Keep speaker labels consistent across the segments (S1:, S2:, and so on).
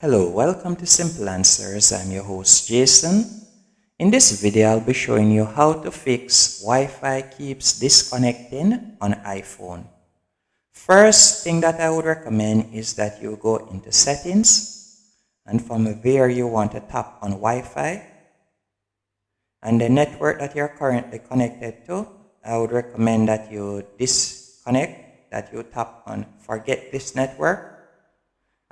S1: Hello, welcome to Simple Answers. I'm your host Jason. In this video, I'll be showing you how to fix Wi-Fi keeps disconnecting on iPhone. First thing that I would recommend is that you go into settings, and from there you want to tap on Wi-Fi, and the network that you're currently connected to, I would recommend that you disconnect, that you tap on forget this network.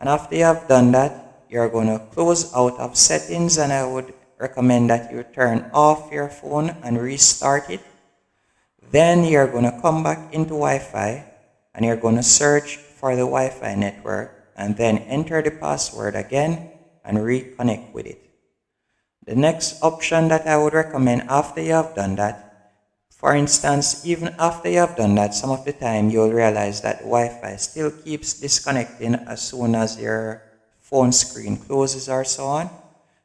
S1: And after you have done that, you're going to close out of settings, and I would recommend that you turn off your phone and restart it. Then you're going to come back into Wi-Fi, and you're going to search for the Wi-Fi network and then enter the password again and reconnect with it. The next option that I would recommend after you have done that, for instance, even after you have done that, some of the time you'll realize that Wi-Fi still keeps disconnecting as soon as your phone screen closes or so on.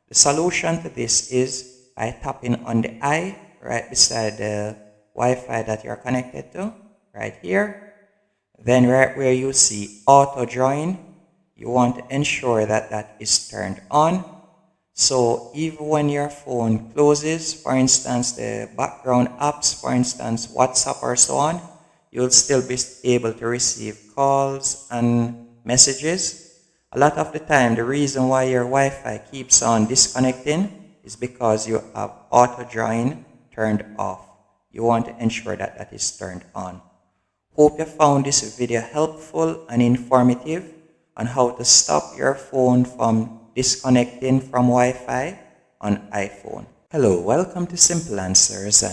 S1: The solution to this is by tapping on the eye right beside the Wi-Fi that you're connected to, right here. Then right where you see auto join, you want to ensure that that is turned on. So even when your phone closes, for instance, the background apps, for instance, WhatsApp or so on, you'll still be able to receive calls and messages. A lot of the time, the reason why your Wi-Fi keeps on disconnecting is because you have auto join turned off. You want to ensure that that is turned on. Hope you found this video helpful and informative on how to stop your phone from disconnecting from Wi-Fi on iPhone. Hello, welcome to Simple Answers.